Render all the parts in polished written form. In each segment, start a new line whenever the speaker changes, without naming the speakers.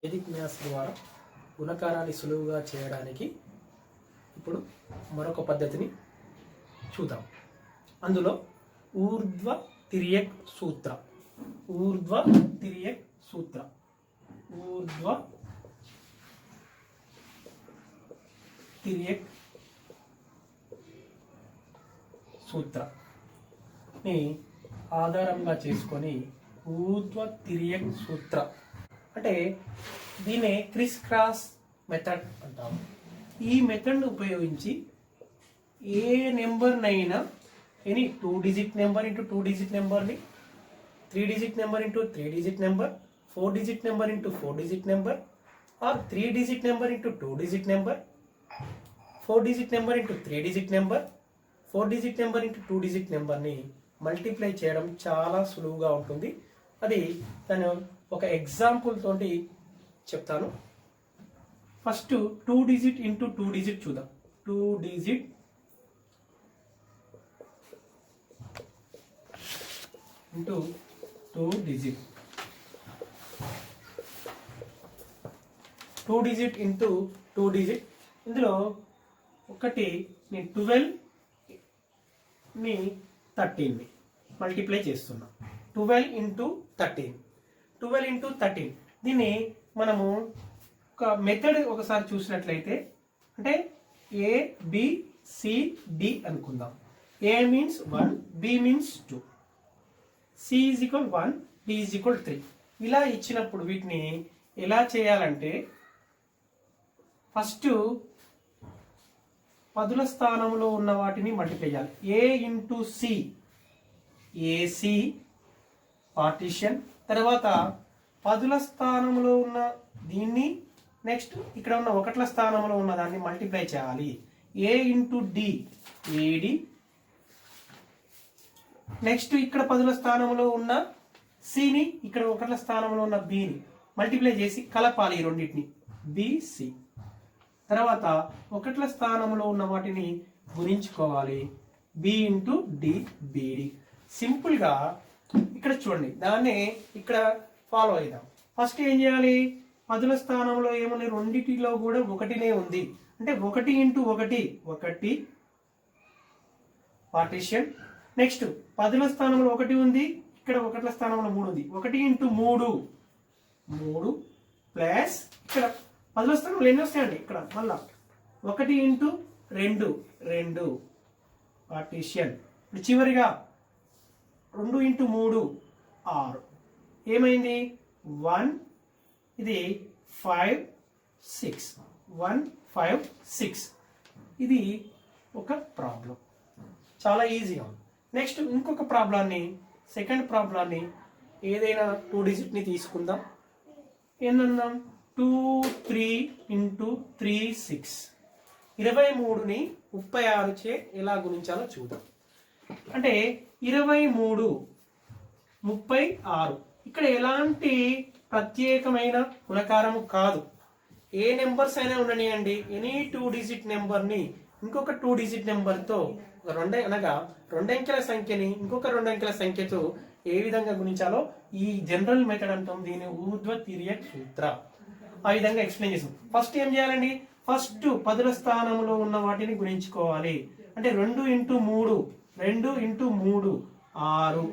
Vedic maths ద్వారా గుణకారాన్ని సులువుగా చేయడానికి ఇప్పుడు మరొక పద్ధతిని చూద్దాం. అందులో ఊర్ధ్వ తిర్యక్ సూత్ర ఊర్ధ్వ తిర్యక్ సూత్ర ఊర్ధ్వ తిర్యక్ సూత్రని ఆధారంగా చేసుకొని ఊర్ధ్వ తిర్యక్ సూత్ర అంటే దీన్నే క్రిస్ క్రాస్ మెథడ్ అంటాము. ఈ మెథడ్ను ఉపయోగించి ఏ నెంబర్నైనా any 2 digit number into 2 digit నెంబర్ని 3 digit number into 3 digit number 4 digit number into 4 digit number or 3 digit number into 2 digit number 4 digit number into 3 digit number 4 digit number into 2 digit నెంబర్ని multiply చేయడం చాలా సులువుగా ఉంటుంది. అది దాని ఒక example తోటి చెప్తాను. ఫస్ట్ 2 డిజిట్ ఇంటూ 2 డిజిట్ చూద్దాం. 2 digit into 2 digit 2 digit into 2 digit ఇందులో ఒకటి నేను 12 ని 13 ని మల్టిప్లై చేస్తున్నా. 12 ఇంటూ 13 12 ఇంటూ 13 దీన్ని మనము ఒక మెథడ్ ఒకసారి చూసినట్లయితే అంటే ఏ బి సి డి అనుకుందాం. A means 1, B means 2, C is equal 1, D is equal 3. ఇలా ఇచ్చినప్పుడు వీటిని ఎలా చేయాలంటే ఫస్ట్ పదుల స్థానంలో ఉన్న వాటిని మల్టిప్లై చేయాలి. ఏ ఇంటూ సి ఏసి పార్టీషన్, తర్వాత పదుల స్థానంలో ఉన్న దీన్ని నెక్స్ట్ ఇక్కడ ఉన్న ఒకట్ల స్థానంలో ఉన్న దాన్ని మల్టిప్లై చేయాలి. ఏ ఇంటూ డి ఏడి, నెక్స్ట్ ఇక్కడ పదుల స్థానంలో ఉన్న సిని ఇక్కడ ఒకట్ల స్థానంలో ఉన్న బిని మల్టిప్లై చేసి కలపాలి ఈ రెండింటిని బిసి. తర్వాత ఒకట్ల స్థానంలో ఉన్న వాటిని గుణించుకోవాలి. బి ఇంటూ డి బిడి. సింపుల్గా ఇక్కడ చూడండి, దాన్నే ఇక్కడ ఫాలో అయిదాం. ఫస్ట్ ఏం చేయాలి, పదుల స్థానంలో ఏమున్నాయి, రెండిటిలో కూడా ఒకటినే ఉంది అంటే 1 ఇంటూ 1 1 పార్టీషన్. నెక్స్ట్ పదుల స్థానంలో 1 ఉంది, ఇక్కడ ఒకట్ల స్థానంలో 3 ఉంది. 1 ఇంటూ 3 3 ప్లస్ ఇక్కడ పదుల స్థానంలో ఎన్ని వస్తాయండి, ఇక్కడ మళ్ళా 1 ఇంటూ 2 2 పార్టీషన్. ఇప్పుడు చివరిగా 2 ఇంటూ 3 6. ఏమైంది 1, ఇది 5 6 1 5 6. ఇది ఒక ప్రాబ్లం, చాలా ఈజీగా ఉంది. నెక్స్ట్ ఇంకొక ప్రాబ్లాన్ని, సెకండ్ ప్రాబ్లాన్ని ఏదైనా 2 డిజిట్ని తీసుకుందాం. ఏందన్నాం 2 3 ఇంటూ 3 6. 23ని 36 చే ఎలా గుణించాలో చూద్దాం. అంటే 23 36 ఇక్కడ ఎలాంటి ప్రత్యేకమైన గుణకారము కాదు. ఏ నెంబర్స్ అయినా ఉండనియండి, ఎనీ 2 డిజిట్ నెంబర్ని ఇంకొక 2 డిజిట్ నెంబర్తో అనగా 2 అంకెల సంఖ్యని ఇంకొక 2 అంకెల సంఖ్యతో ఏ విధంగా గుణించాలో ఈ జనరల్ మెథడ్ అంటాం. దీని ఊర్ధ్వ తిర్యక్ సూత్ర. ఆ విధంగా ఎక్స్ప్లెయిన్ చేసాం. ఫస్ట్ ఏం చేయాలండి, ఫస్ట్ పదుల స్థానంలో ఉన్న వాటిని గుణించుకోవాలి. అంటే 2 ఇంటూ 3 2 ఇంటూ 3 6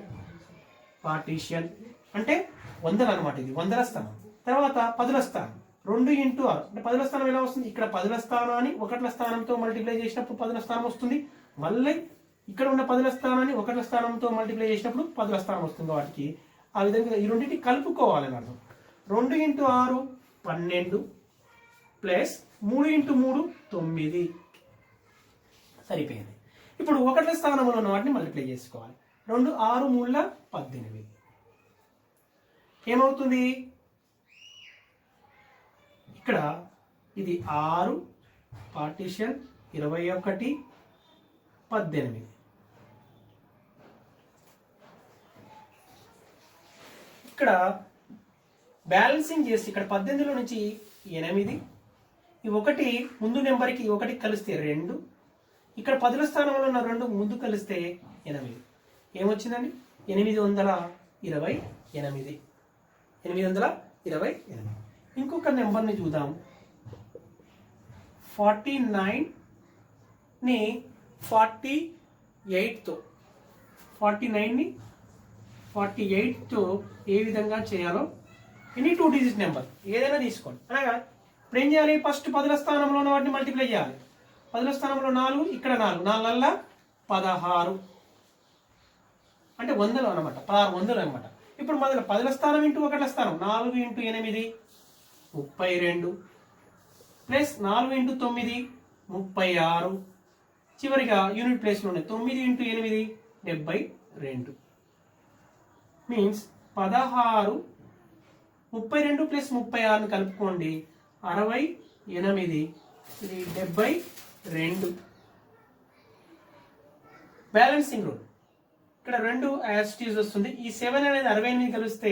పార్టీషన్ అంటే 100 అనమాట. ఇది 100ల స్థానం. తర్వాత పదుల స్థానం 2 ఇంటూ 6 అంటే పదుల స్థానం ఎలా వస్తుంది, ఇక్కడ పదుల స్థానాన్ని ఒకట్ల స్థానంతో మల్టిప్లై చేసినప్పుడు పదుల స్థానం వస్తుంది. మళ్ళీ ఇక్కడ ఉన్న పదుల స్థానాన్ని ఒకట్ల స్థానంతో మల్టిప్లై చేసినప్పుడు పదుల స్థానం వస్తుంది. వాటికి ఆ విధంగా ఈ రెండింటిని కలుపుకోవాలని అర్థం. 2 ఇంటూ 6 12 ప్లస్ 3 ఇంటూ 3 9 సరిపోయింది. ఇప్పుడు ఒకట్ల స్థానంలో ఉన్న వాటిని మల్టిప్లై చేసుకోవాలి. 2 6 3 18. ఏమవుతుంది, ఇక్కడ ఇది 6 పార్టీషన్ 21 18. ఇక్కడ బ్యాలెన్సింగ్ చేసి ఇక్కడ 18లో నుంచి 8 ఈ 1 ముందు నెంబర్కి 1 కలిస్తే 2, ఇక్కడ పదుల స్థానంలో ఉన్న 2 ముందు కలిస్తే 8. ఏమొచ్చిందండి 828. 828. ఇంకొక నెంబర్ని చూద్దాం. 49ని 48తో 49ని 48తో ఏ విధంగా చేయాలో ఎనీ 2 డిజిట్ నెంబర్ ఏదైనా తీసుకోండి. అనగా ఇప్పుడు ఏం చేయాలి? ఫస్ట్ 10ల స్థానంలో ఉన్న వాటిని మల్టిప్లై చేయాలి. 10ల స్థానంలో 4, ఇక్కడ 4, 4 16 అంటే 100 అనమాట, 1600 అనమాట. ఇప్పుడు మొదలు 10ల స్థానం ఇంటూ 1ల స్థానం 4 ఇంటూ 8 32 ప్లస్ 4 ఇంటూ 9 36, చివరిగా యూనిట్ ప్లేస్లో ఉన్నాయి 9 ఇంటూ 8 72 మీన్స్ 16 32 ప్లస్ 36ని కలుపుకోండి 68, ఇది 72. బ్యాలెన్సింగ్ రూల్ ఇక్కడ 2 యాజ్ ఇట్ ఈజ్ వస్తుంది. ఈ 7 అనేది 68 కలిస్తే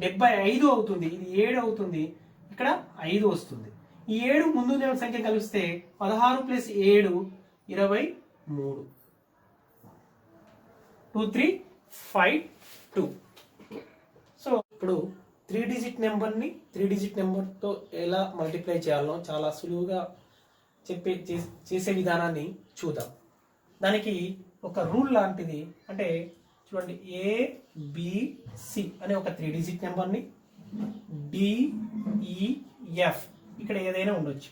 75 అవుతుంది. ఇది 7 అవుతుంది, ఇక్కడ 5 వస్తుంది. ఈ 7 ముందు సంఖ్య కలిస్తే 16 ప్లస్ 7 23. 2 3 5 2. సో ఇప్పుడు 3 డిజిట్ నెంబర్ని 3 డిజిట్ నెంబర్తో ఎలా మల్టిప్లై చేయాలో చాలా సులువుగా చేసే విధానాన్ని చూద్దాం. దానికి ఒక రూల్ లాంటిది, అంటే చూడండి, ABC అనే ఒక 3 డిజిట్ నెంబర్ని DEF ఇక్కడ ఏదైనా ఉండొచ్చు,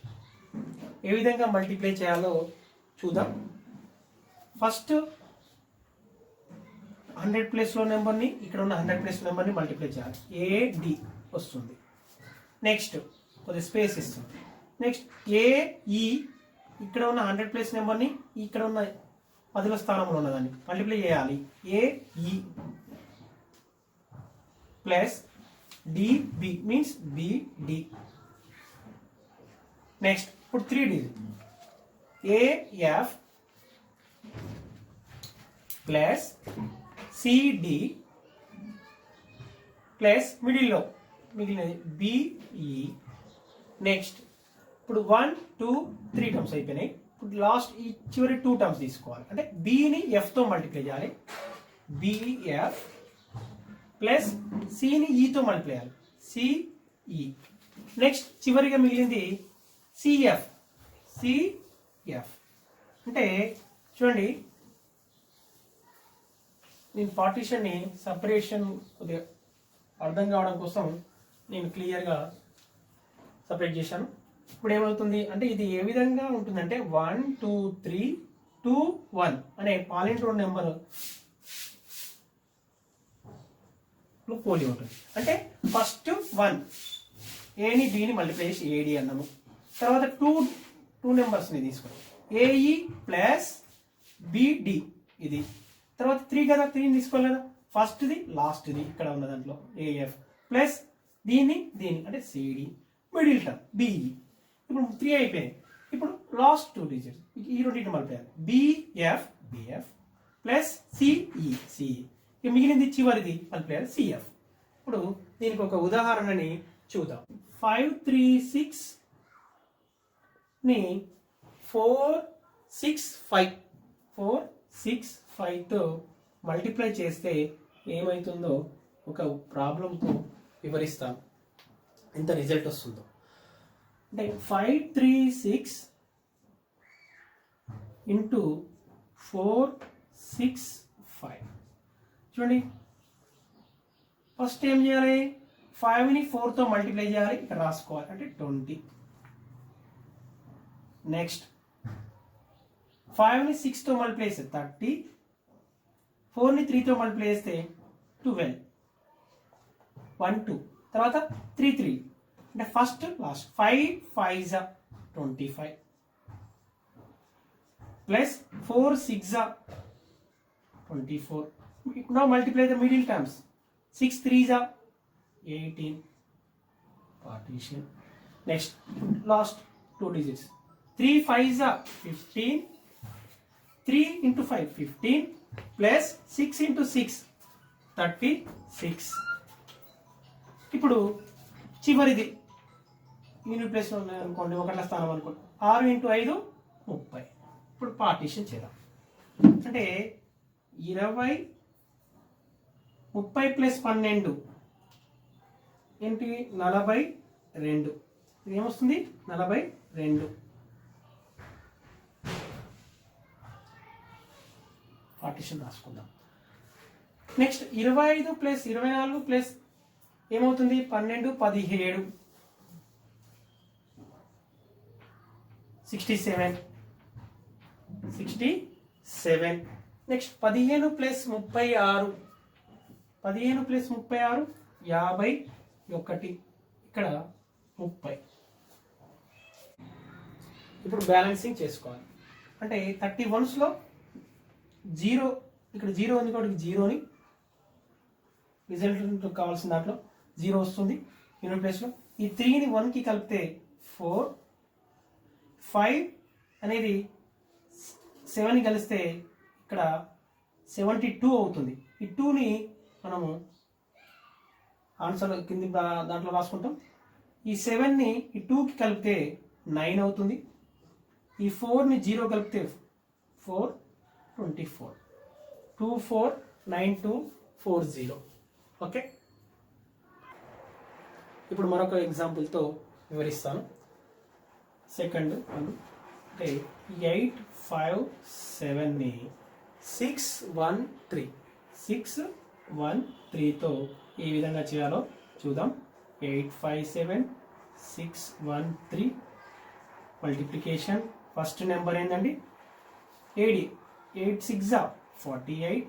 ఏ విధంగా మల్టిప్లై చేయాలో చూద్దాం. ఫస్ట్ 100 ప్లేస్లో నెంబర్ని ఇక్కడ ఉన్న 100 ప్లేస్ నెంబర్ని మల్టిప్లై చేయాలి. AD వస్తుంది. నెక్స్ట్ కొద్ది స్పేస్ ఇస్తుంది. నెక్స్ట్ AE ఇక్కడ ఉన్న 100 ప్లేస్ నెంబర్ని ఇక్కడ ఉన్న 10ల స్థానంలో ఉన్నదాన్ని మల్టిప్లై చేయాలి. AE plus DB means BD. Next ఇప్పుడు 3 digit AF plus CD plus మిడిల్లో మిగిలినది BE. నెక్స్ట్ ఇప్పుడు 1 2 3 టర్మ్స్ అయిపోయినాయి. ఇప్పుడు లాస్ట్ ఈ చివరి 2 టర్మ్స్ తీసుకోవాలి. అంటే Bని Fతో మల్టిప్లై చేయాలి. BF ప్లస్ Cని Eతో మల్టిప్లై చేయాలి. CE. నెక్స్ట్ చివరిగా మిగిలింది CF. అంటే చూడండి, నేను పార్టీషన్ని సపరేషన్ కొద్దిగా అర్థం కావడం కోసం నేను క్లియర్గా సపరేట్ చేశాను. ఇప్పుడు ఏమవుతుంది అంటే ఇది ఏ విధంగా ఉంటుందంటే 1 2 3 2 1 అనే పాలిండ్రోమ్ నెంబర్ పోలి ఉంటుంది. అంటే ఫస్ట్ 1 ఏని బిని మల్టిప్లై చేసి AD అన్నాము. తర్వాత 2 నెంబర్స్ని తీసుకోండి. AE ప్లస్ BD ఇది. తర్వాత 3 కదా, 3ని తీసుకోవాలి కదా. ఫస్ట్ది లాస్ట్ది ఇక్కడ ఉన్న దాంట్లో AF ప్లస్ దీని అంటే CD, మిడిల్ టర్మ్ BE. ఇప్పుడు 3 అయిపోయాయి. ఇప్పుడు లాస్ట్ 2 డిజిట్స్ ఈ రెండింటిని మల్టిప్లై BF ప్లస్ CE. ఇక మిగిలింది చివరిది మల్టిప్లై CF. ఇప్పుడు దీనికి ఒక ఉదాహరణని చూద్దాం. 536 ని 465తో మల్టిప్లై చేస్తే ఏమవుతుందో ఒక ప్రాబ్లంతో వివరిస్తాం, ఎంత రిజల్ట్ వస్తుందో. అంటే 536 ఇంటూ 465 చూడండి. ఫస్ట్ ఏం చేయాలి? 5ని 4తో మల్టిప్లై చేయాలి, ఇక్కడ రాసుకోవాలి, అంటే 20. నెక్స్ట్ 5ని 6తో మల్టిప్లై చేస్తే 30, 4ని 3తో మల్టిప్లై చేస్తే 12, 1 2, తర్వాత 3 3 అంటే first last 5 5 25 plus 4 6 24. Now multiply the middle terms. 6 3s 18. Partition. Next, last 2 digits. 3 5s 15. 3 into 5 15 plus 6 into 6 36. ఇప్పుడు చివరిది యూనిట్ ప్లేస్లో ఉన్నాయి అనుకోండి, 1ల స్థానం అనుకోండి. 6 into 5 30. ఇప్పుడు పార్టీషన్ చేద్దాం. అంటే 20 30 ప్లస్ 12 ఏంటి 40 2 ఇది ఏమొస్తుంది 42 పార్టిషన్ రాసుకుందాం. నెక్స్ట్ 25 ప్లస్ 24 ప్లస్ ఏమవుతుంది 12 17 67. నెక్స్ట్ 15 ప్లస్ 36 51 ఇక్కడ 30. ఇప్పుడు బ్యాలెన్సింగ్ చేసుకోవాలి. అంటే 31స్లో 0 ఇక్కడ 0 ఉంది కాబట్టి జీరోని రిజల్ట్ కావాల్సిన దాంట్లో 0 వస్తుంది యూనిట్ ప్లేస్లో. ఈ 3ని 1కి కలిపితే 4, 5 అనేది 7ని కలిస్తే ఇక్కడ 72 అవుతుంది. ఈ 2ని మనము ఆన్సర్ కింది దాంట్లో రాసుకుంటాం. ఈ 7ని ఈ 2కి కలిపితే 9 అవుతుంది. ఈ 4ని 0 కలిపితే 4 24 249240. ఓకే, ఇప్పుడు మరొక ఎగ్జాంపుల్తో వివరిస్తాను. సెకండ్ అంటే 857ని 613తో ఏ విధంగా చేయాలో చూద్దాం. 857 613 మల్టిప్లికేషన్. ఫస్ట్ నెంబర్ ఏంటండి 8 6 48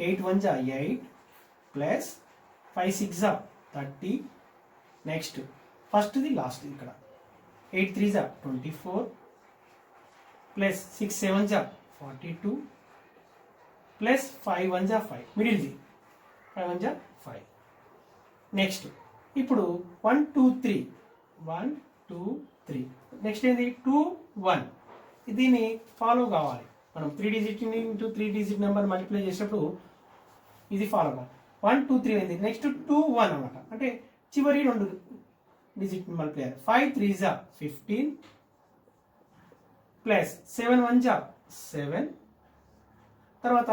8 1 8 ప్లస్ 5 6 30. నెక్స్ట్ ఫస్ట్ది లాస్ట్ ఇక్కడ 8 3 24 ప్లస్ 6 7 42 ప్లస్ 5 1 5 మిడిల్ది 5 1 5. నెక్స్ట్ ఇప్పుడు 1 2 3 1 2 3. నెక్స్ట్ ఏంది 2 1. దీన్ని ఫాలో కావాలి మనం. 3 digit into 3 digit number multiply చేసినప్పుడు ఇది ఫాలో కావాలి. 1 2 3 అయింది. నెక్స్ట్ 2 1 అనమాట. అంటే చివరి 2 డిజిట్ మల్టిప్లై. 5 3 15 ప్లస్ 7 1 7. తర్వాత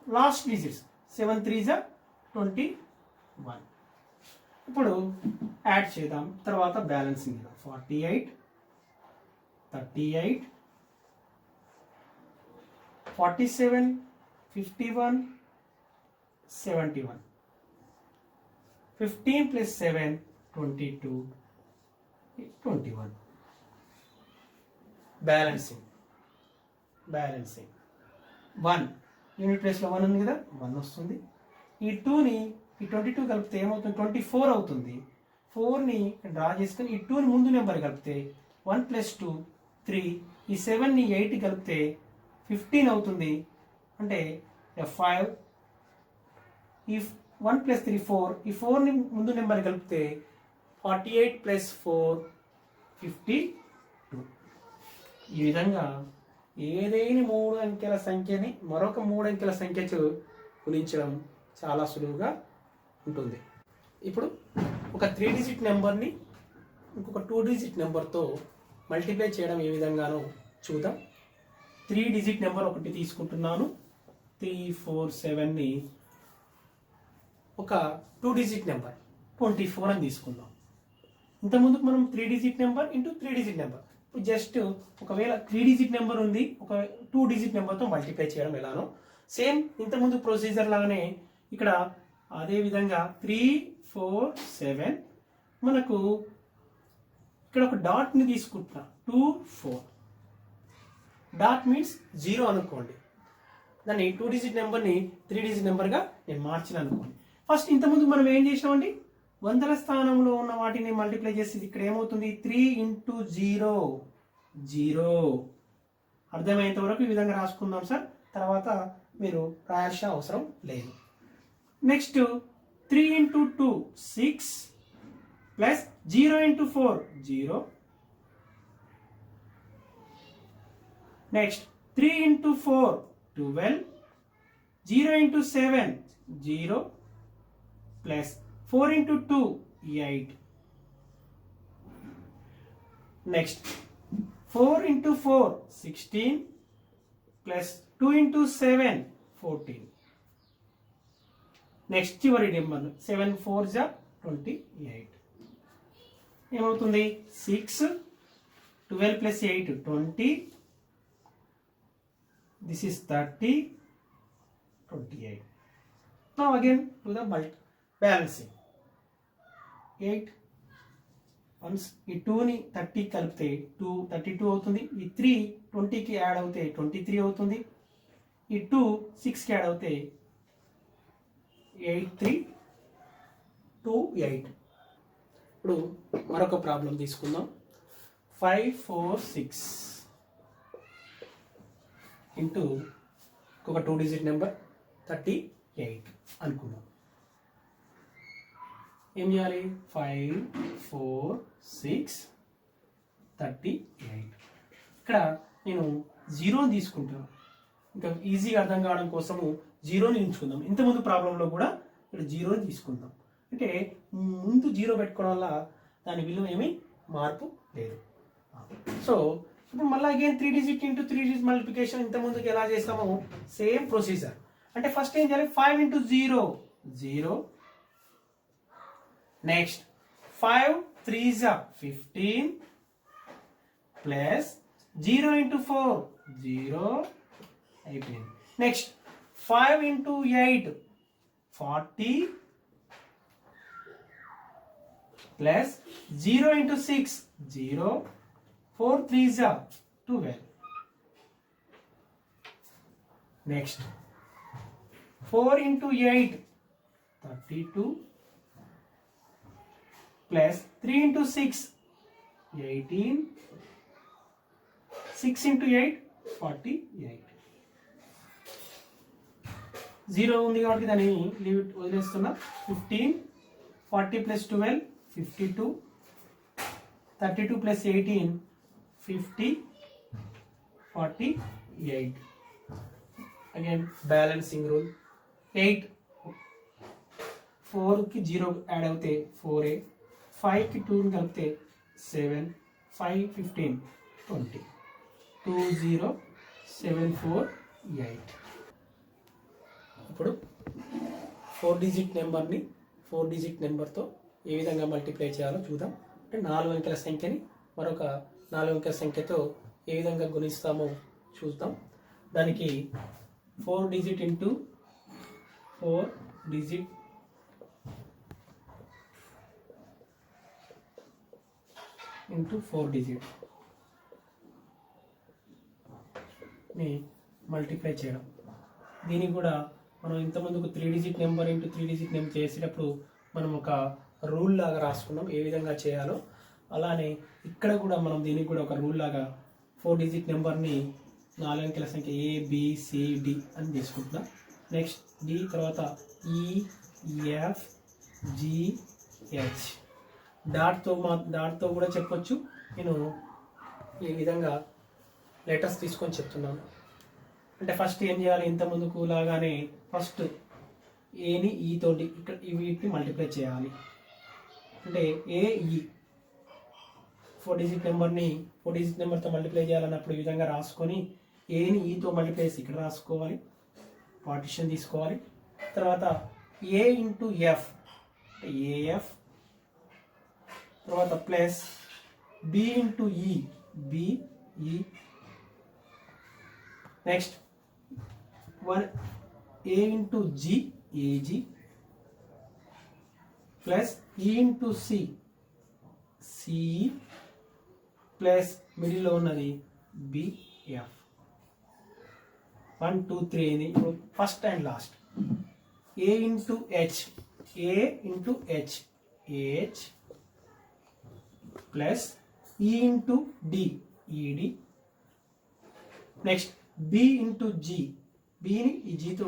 లాస్ట్ డిజిట్స్ 7 3 21. ఇప్పుడు యాడ్ చేద్దాం. తర్వాత బ్యాలెన్సింగ్ 48 38 47 51 71. 15 plus 7 22 21. బ్యాలెన్సింగ్ 1 యూనిట్ ప్లేస్లో 1 ఉంది కదా 1 వస్తుంది. ఈ 2ని ఈ 22 కలిపితే ఏమవుతుంది 24 అవుతుంది. 4ని డ్రా చేసుకుని ఈ 2ని ముందు నెంబర్ కలిపితే 1 + 2 3. ఈ 7ని 8 కలిపితే 15 అవుతుంది. అంటే 5. ఈ 1 + 3 4. ఈ 4ని ముందు నెంబర్ కలిపితే 48 + 4 52. ఈ విధంగా ఏదైనా 3 అంకెల సంఖ్యని మరొక 3 అంకెల సంఖ్యతో గుణించడం చాలా సులువుగా ఉంటుంది. ఇప్పుడు ఒక 3 డిజిట్ నెంబర్ని ఇంకొక 2 డిజిట్ నెంబర్తో మల్టిప్లై చేయడం ఏ విధంగానో చూద్దాం. 3 డిజిట్ నెంబర్ ఒకటి తీసుకుంటున్నాను. 3 4 7ని ఒక 2 డిజిట్ నెంబర్ 24 అని తీసుకుందాం. ఇంతకుముందుకు మనం 3 digit number into 3 digit number. ఇప్పుడు జస్ట్ ఒకవేళ 3 డిజిట్ నెంబర్ ఉంది, ఒక 2 డిజిట్ నెంబర్తో మల్టిప్లై చేయడం ఎలానో సేమ్ ఇంతకుముందు ప్రొసీజర్ లాగానే ఇక్కడ అదే విధంగా 3 4 7 మనకు ఇక్కడ ఒక డాట్ని తీసుకుంటున్నా. 2 4 డాట్ మీన్స్ 0 అనుకోండి. దాన్ని 2 డిజిట్ నెంబర్ని 3 డిజిట్ నెంబర్గా నేను మార్చిన అనుకోండి. ఫస్ట్ ఇంతకుముందు మనం ఏం చేసినామండి, వందల స్థానంలో ఉన్న వాటిని మల్టిప్లై చేసి ఇక్కడ ఏమవుతుంది 3 × 0 0. అర్థమయ్యేంత వరకు ఈ విధంగా రాసుకుందాం సార్. తర్వాత మీరు రాయాల్సిన అవసరం లేదు. Next 3 × 2 6 plus 0 × 4 0. Next 3 × 4 12. 0 × 7 0 plus 4 × 2 8. Next 4 × 4 16 plus 2 × 7 14. Next చివరి నెంబర్ 7 4 28 ఏమవుతుంది 6 12 plus 8 20 this is 30 28 now again to the balancing 8 once ఈ 2ని 30 కలిపితే 32 అవుతుంది ఈ 3 20కి యాడ్ అవుతే 23 అవుతుంది ఈ 2 6కి యాడ్ అవుతే 8328 ఇప్పుడు మరొక ప్రాబ్లం తీసుకుందాం 546 ఇంటూ ఒక 2 డిజిట్ నెంబర్ 38 అనుకుందాం ఏం చేయాలి 5 4 6 38 ఇక్కడ నేను 0 తీసుకుంటాను ఇంకా ఈజీగా అర్థం కావడం కోసము 0ని ఎంచుకుందాం ఇంతకుముందు ప్రాబ్లంలో కూడా ఇక్కడ 0 తీసుకుందాం అంటే ముందు 0 పెట్టుకోవడం వల్ల దాని విలువ ఏమీ మార్పు లేదు సో ఇప్పుడు మళ్ళీ again 3 digit into 3 digit multiplication ఇంతకుముందుకు ఎలా చేస్తామో సేమ్ ప్రొసీజర్ అంటే ఫస్ట్ ఏం చేయాలి 5 into 0 0 next 5 3s are 15 plus 0 into 4 0 అయిపోయింది next 5 into 8 40 plus 0 into 6 0 4 3s are 12 next 4 into 8 32 plus 3 into 6 18 6 into 8 48 0 ఉంది కాబట్టి దాన్ని లిమిట్ వదిలేస్తున్నా 15 40 plus 12 52 32 plus 18 50 48 again balancing rule 8 4 కి 0 యాడ్ అవుతే 4a 5 కి 2 కలిపితే 7 5 15 20 20748 ఇప్పుడు 4 డిజిట్ నెంబర్తో ఏ విధంగా మల్టిప్లై చేయాలో చూద్దాం అంటే 4 అంకెల సంఖ్యని మరొక 4 అంకెల సంఖ్యతో ఏ విధంగా గుణిస్తామో చూద్దాం దానికి 4 digit into 4 digit into 4 digit ని మల్టిప్లై చేయడం దీనికి కూడా మనం ఇంతకుముందుకు 3 digit number into 3 digit number చేసేటప్పుడు మనం ఒక రూల్ లాగా రాసుకున్నాం ఏ విధంగా చేయాలో అలానే ఇక్కడ కూడా మనం దీనికి కూడా ఒక రూల్ లాగా 4 డిజిట్ నెంబర్ని 4 అంకెల సంఖ్య ABCD అని తీసుకుంటున్నాం నెక్స్ట్ డి తర్వాత EFGH డాట్తో కూడా చెప్పొచ్చు నేను ఈ విధంగా లెటర్స్ తీసుకొని చెప్తున్నాను అంటే ఫస్ట్ ఏం చేయాలి ఇంత ముందుకు లాగానే ఫస్ట్ ఏని ఈ తోటి ఇక్కడ వీటిని మల్టిప్లై చేయాలి అంటే ఏఈ 4 డిజిట్ నెంబర్తో మల్టిప్లై చేయాలన్నప్పుడు ఈ విధంగా రాసుకొని ఏని ఈతో మల్టిప్లై చేసి ఇక్కడ రాసుకోవాలి పార్టిషన్ తీసుకోవాలి తర్వాత ఏ ఇంటూ ఎఫ్ ఏఎఫ్ తర్వాత plus B into E BE next 1 A into G AG plus E into C CE plus మిడిల్లో ఉన్నది బిఎఫ్ 1 2 3 అయింది ఇప్పుడు first and last A into H AH plus E into D ED next B into G బిని ఈ జీతో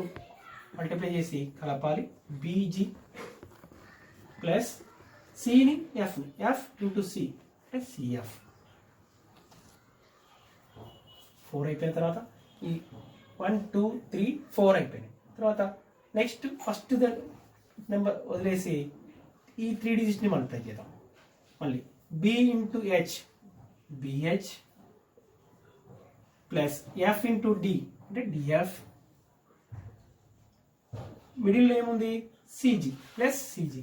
multiply చేసి కలపాలి BG plus సిని ఎఫ్ని ఎఫ్ ఇంటూ సి అంటే సిఎఫ్ 4 అయిపోయిన తర్వాత ఈ 1 2 3 4 అయిపోయినాయి తర్వాత నెక్స్ట్ ఫస్ట్ నెంబర్ వదిలేసి ఈ 3 డిజిట్ని మల్టిప్లై చేద్దాం మళ్ళీ B into H BH plus F into D అంటే డిఎఫ్ మిడిల్లో ఏముంది CG plus CG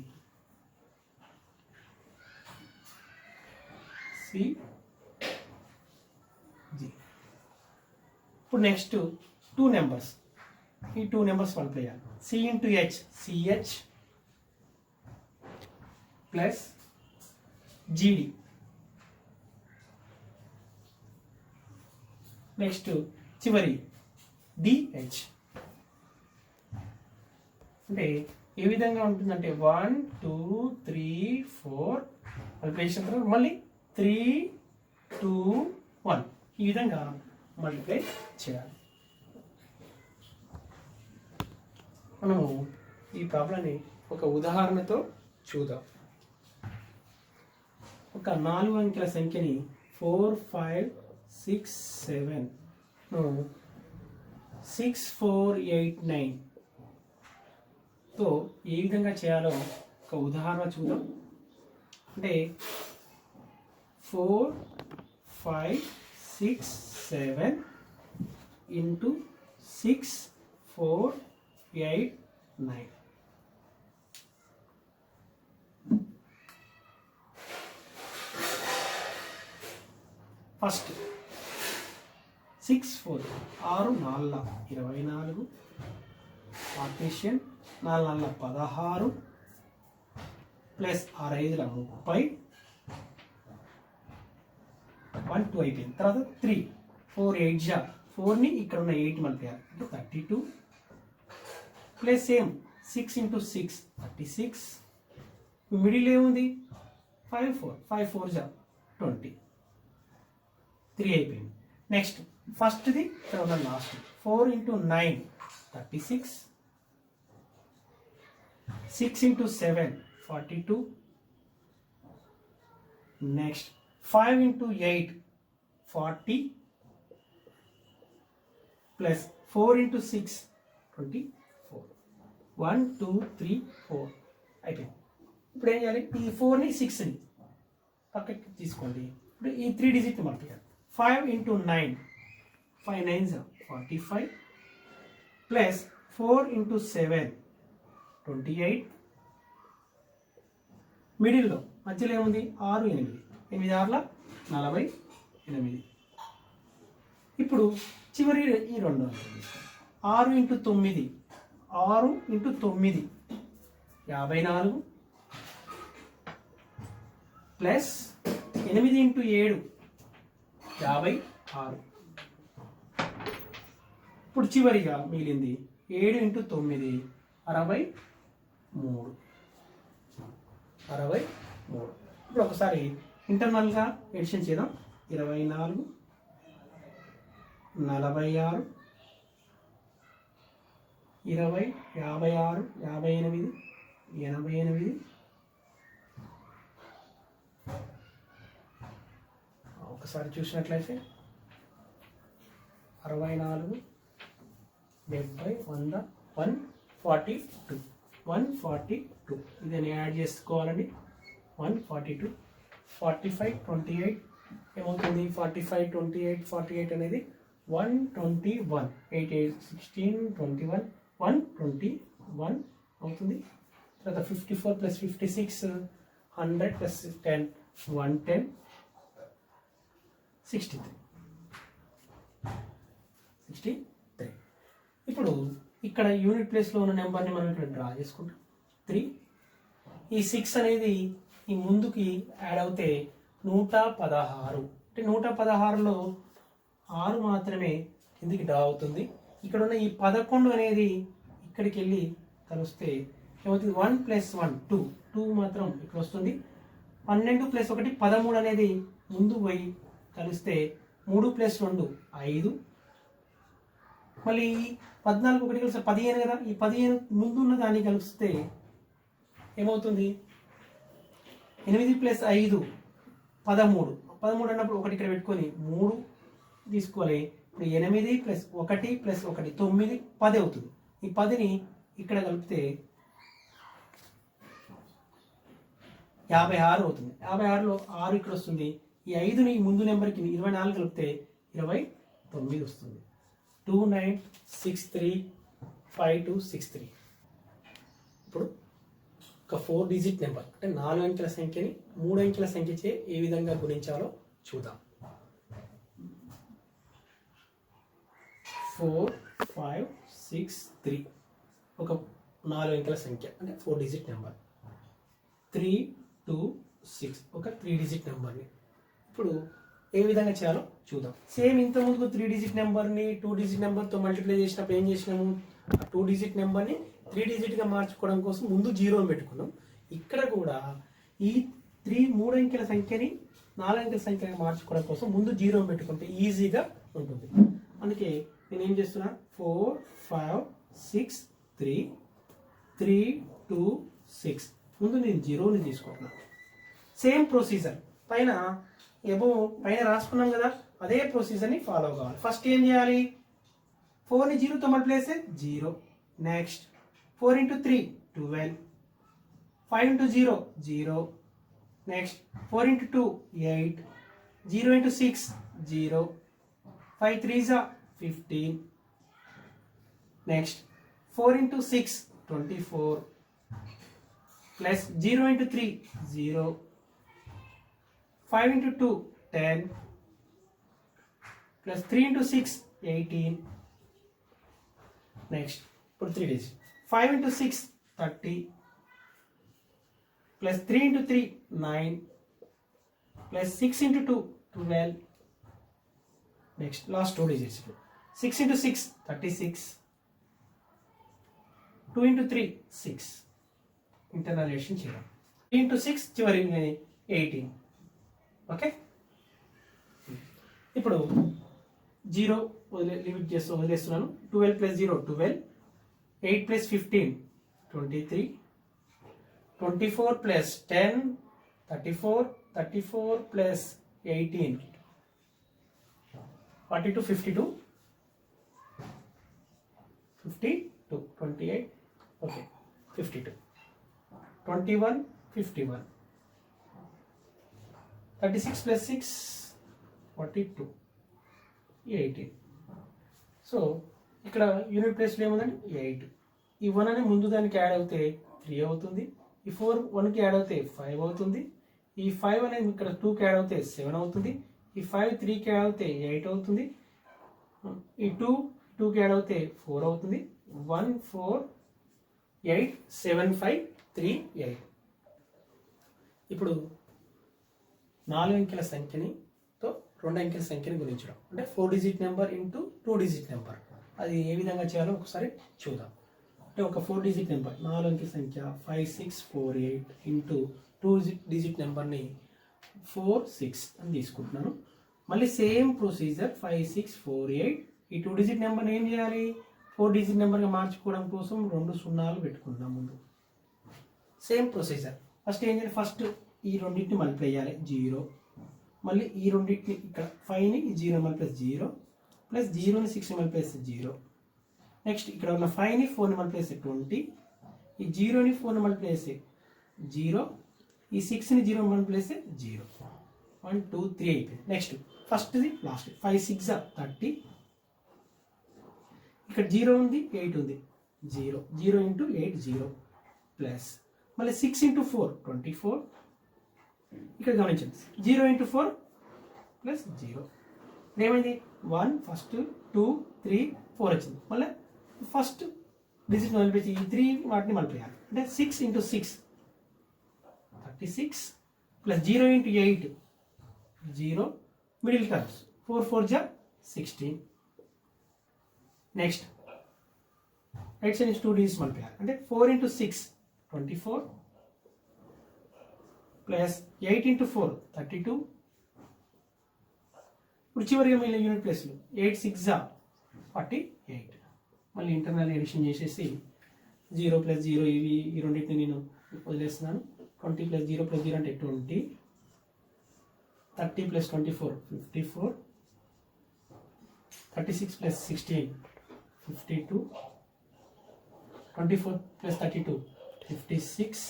C G. ఇప్పుడు నెక్స్ట్ 2 నెంబర్స్, ఈ 2 నెంబర్స్ మల్టిప్లై చేయాలి. C into H CH plus GD. Next చివరి డిహెచ్. అంటే ఏ విధంగా ఉంటుందంటే 1 2 3 4 మల్టిప్లై చేసిన తర్వాత మళ్ళీ 3 2 1 ఈ విధంగా మల్టిప్లై చేయాలి. మనము ఈ ప్రాబ్లంని ఒక ఉదాహరణతో చూద్దాం. ఒక 4 అంకెల సంఖ్యని 4 5 6 7 6 4 8 9 తో ఏ విధంగా చేయాలో ఒక ఉదాహరణ చూద్దాం. అంటే 4 5 6 7 ఇంటూ 6 4 8 9. ఫస్ట్ 6 4 6 4 24 పార్టీషన్ 4 4 16 ప్లస్ 6 5 30 1 2 అయిపోయింది. తర్వాత 3 4 8 జా 4ని ఇక్కడ ఉన్న 8 మల్టిప్లై అంటే 32 ప్లస్ సేమ్ 6 ఇంటూ 6 36. మిడిల్ ఏముంది 5 4 5 4 జా 20 3 అయిపోయింది. నెక్స్ట్ ఫస్ట్ది తర్వాత last 4 into 9 36 6 into 7 42. Next 5 into 8 40 plus 4 into 6 24. 1 2 3 4 అయిపోయింది. ఇప్పుడు ఏం చేయాలి, ఈ 4ని 6ని పక్కకి తీసుకోండి. ఇప్పుడు ఈ 3 digit multiply 5 into 9 5 9 45 plus 4 into 7 28. మిడిల్లో మధ్యలో ఏముంది 6 8 8 6 48. ఇప్పుడు చివరి ఈ 2 6 ఇంటూ 9 6 ఇంటూ 9 54 ప్లస్ 8 ఇంటూ 7 56. ఇప్పుడు చివరిగా మిగిలింది 7 ఇంటూ 9 63. ఇప్పుడు ఒకసారి ఇంటర్నల్గా ఎడిషన్ చేద్దాం. 24 46 20 56 58 88. ఒకసారి చూసినట్లయితే 64 70 100 142 142. ఇదని యాడ్ చేసుకోవాలండి. 142 45 28 ఏమవుతుంది 45 28 48 అనేది 121 8 8 16 21 121 అవుతుంది. తర్వాత 54 ప్లస్ 56 100 ప్లస్ 10 110 63. ఇప్పుడు ఇక్కడ యూనిట్ ప్లేస్లో ఉన్న నెంబర్ని మనం ఇక్కడ డ్రా చేసుకుంటాం 3. ఈ 6 అనేది ఈ ముందుకి యాడ్ అవుతే 116. అంటే 116లో 6 మాత్రమే కిందికి డ్రా అవుతుంది. ఇక్కడ ఉన్న ఈ 11 అనేది ఇక్కడికి వెళ్ళి కలిస్తే ఏమవుతుంది 1 ప్లస్ 1 2 2 మాత్రం ఇక్కడ వస్తుంది. 12 ప్లస్ 1 13 అనేది ముందు పోయి కలిస్తే 3 ప్లస్ 2 5. మళ్ళీ 14 1 కలిసి 15 కదా, ఈ 15 ముందున్న దాన్ని కలిస్తే ఏమవుతుంది 8 ప్లస్ 5 13. 13 అన్నప్పుడు 1 ఇక్కడ పెట్టుకొని 3 తీసుకోవాలి. ఇప్పుడు 8 ప్లస్ 1 ప్లస్ 1 9 10 అవుతుంది. ఈ 10ని ఇక్కడ కలిపితే 56 అవుతుంది. 56లో 6 ఇక్కడ వస్తుంది. ఈ 5ని ముందు నెంబర్కి 24 కలిపితే 29 వస్తుంది. 2963 5263. ఇప్పుడు ఒక 4 డిజిట్ నెంబర్ అంటే 4 అంకెల సంఖ్యని 3 అంకెల సంఖ్యచే ఏ విధంగా గుణించాలో చూద్దాం. 4 5 6 3 ఒక 4 అంకెల సంఖ్య అంటే 4 డిజిట్ నెంబర్. 3 2 6 ఒక 3 డిజిట్ నెంబర్ని ఇప్పుడు ఏ విధంగా చేయాలో చూద్దాం. సేమ్ ఇంత ముందుకు 3 డిజిట్ నెంబర్ని 2 డిజిట్ నెంబర్తో మల్టిప్లై చేసినప్పుడు ఏం చేసినాము, ఆ 2 డిజిట్ నెంబర్ని 3 డిజిట్గా మార్చుకోవడం కోసం ముందు 0 పెట్టుకున్నాం. ఇక్కడ కూడా ఈ 3 అంకెల సంఖ్యని 4 అంకెల సంఖ్యని మార్చుకోవడం కోసం ముందు 0 పెట్టుకుంటే ఈజీగా ఉంటుంది. అందుకే నేను ఏం చేస్తున్నా 4 5 6 3 3 2 6 ముందు నేను 0ని తీసుకుంటున్నాను. సేమ్ ప్రొసీజర్ పైన రాసుకున్నాం కదా, అదే ప్రొసీజర్ని ఫాలో కావాలి. ఫస్ట్ ఏం చేయాలి, 4ని 0తో మల్టిప్లై చేస్తే 0. Next 4 into 3 12, 5 into 0 0. Next 4 into 2 8, 0 into 6 0, 5 3s 15. Next 4 into 6 24 plus 0 into 3 0, 5 into 2 10 plus 3 into 6 18. Next put 3 digits. 5 into 6 30 plus 3 into 3 9 plus 6 into 2 12. Next last 2 digits. 6 into 6 36, 2 into 3 6. Internal addition చేయాలి. 3 into 6 చివరి 18. Okay, ఇప్పుడు 0 limit చేస్తూ వదిలేస్తున్నాను. 12 plus 0 12, 8 plus 15 23, 24 plus 10 34, 34 plus 18 42, 52 52 28 okay 52, 21 51, 36 plus 6 42 18. So ఇక్కడ unit ప్లేస్లో ఏముందండి 8. ఈ 1 అనే ముందు దానికి యాడ్ అవుతే 3 అవుతుంది. ఈ 4 1కి యాడ్ అవుతే 5 అవుతుంది. ఈ 5 అనేది ఇక్కడ 2కి యాడ్ అవుతే 7 అవుతుంది. ఈ 5 3కి యాడ్ అవుతే 8 అవుతుంది. ఈ 2 2కి యాడ్ అవుతే 4 అవుతుంది. 1 4 8 7 5 3 8. ఇప్పుడు 4 అంకెల సంఖ్యని 2 అంకెల సంఖ్యని గుణించడం అంటే 4 digit number into 2 digit number. అది ఏ విధంగా చేయాలో ఒకసారి చూద్దాం. అంటే ఒక 4 డిజిట్ నెంబర్ 4 అంకెల సంఖ్య 5648 ఇంటూ 2 డిజిట్ నెంబర్ని 4 6 అని తీసుకుంటున్నాను. మళ్ళీ సేమ్ ప్రొసీజర్ 5648 ఈ 2 డిజిట్ నెంబర్ని ఏం చేయాలి, 4 డిజిట్ నెంబర్గా మార్చుకోవడం కోసం 2 సున్నాలు పెట్టుకుంటున్నాం ముందు. సేమ్ ప్రొసీజర్ ఫస్ట్ ఏం చేయాలి, ఫస్ట్ ఈ రెండింటిని మల్టిప్లై చేయాలి 0. మళ్ళీ ఈ రెండింటిని ఇక్కడ 5ని 0 మల్టిప్లై 0 ప్లస్ 0ని 6 మల్టిప్లై 0. నెక్స్ట్ ఇక్కడ ఉన్న 5ని 4ని మల్టిప్లై 20, ఈ 0ని 4ని మల్టిప్లై 0, ఈ 6ని 0 మల్టిప్లై 0. 1 2 3 అయిపోయింది. నెక్స్ట్ ఫస్ట్ది లాస్ట్ 5 6 30, ఇక్కడ 0 ఉంది 8 ఉంది 0 0 ఇంటూ 8 0 ప్లస్ మళ్ళీ 6 ఇంటూ 4 24. ఇక్కడ గమనించండి 0 ఇంటూ 4 ప్లస్ 0 ఏమైంది 1 ఫస్ట్ 2 3 4 వచ్చింది. మళ్ళీ ఫస్ట్ డిజిట్ మల్టిప్లై ఈ 3 వాటిని మల్టిప్లై చేయాలి అంటే 6 into 6 36 plus 0 into 8 0 middle terms 4 4 16. Next right side నుంచి 2 డిజిట్స్ మల్టిప్లై చేయాలి అంటే 4 ఇంటూ 6 24 ప్లస్ 8 ఇంటూ 4 32. ఇప్పుడు చివరిగా మిగిలిన యూనిట్ ప్లేస్లు 8 6 48. మళ్ళీ ఇంటర్నల్ ఎడిషన్ చేసేసి 0 ప్లస్ 0 ఇవి ఈ రెండింటిని నేను వదిలేస్తున్నాను. 20 ప్లస్ 0 ప్లస్ 0 అంటే 20, 30 ప్లస్ 24 54, 36 ప్లస్ 16 52, 24 ప్లస్ 32 56,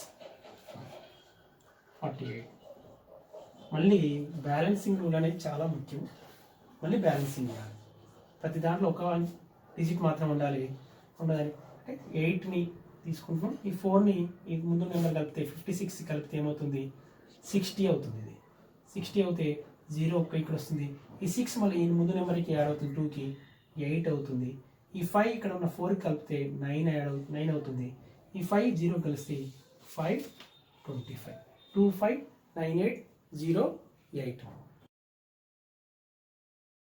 48. మళ్ళీ బ్యాలెన్సింగ్ రూల్ అనేది చాలా ముఖ్యం. మళ్ళీ బ్యాలెన్సింగ్ చేయాలి. ప్రతి దాంట్లో ఒక డిజిట్ మాత్రం ఉండదని అంటే 8ని తీసుకుంటున్నాం. ఈ 4ని ఈ ముందు నెంబర్ కలిపితే 56 కలిపితే ఏమవుతుంది 60 అవుతుంది. ఇది 60 అవుతే 0 ఇక్కడ వస్తుంది. ఈ 6 మళ్ళీ ఈ ముందు నెంబర్కి యాడ్ అవుతుంది 2కి 8 అవుతుంది. ఈ 5 ఇక్కడ ఉన్న 4కి కలిపితే 9 అవుతుంది. ఈ 5 0 కలిస్తే 5 25 25 98 08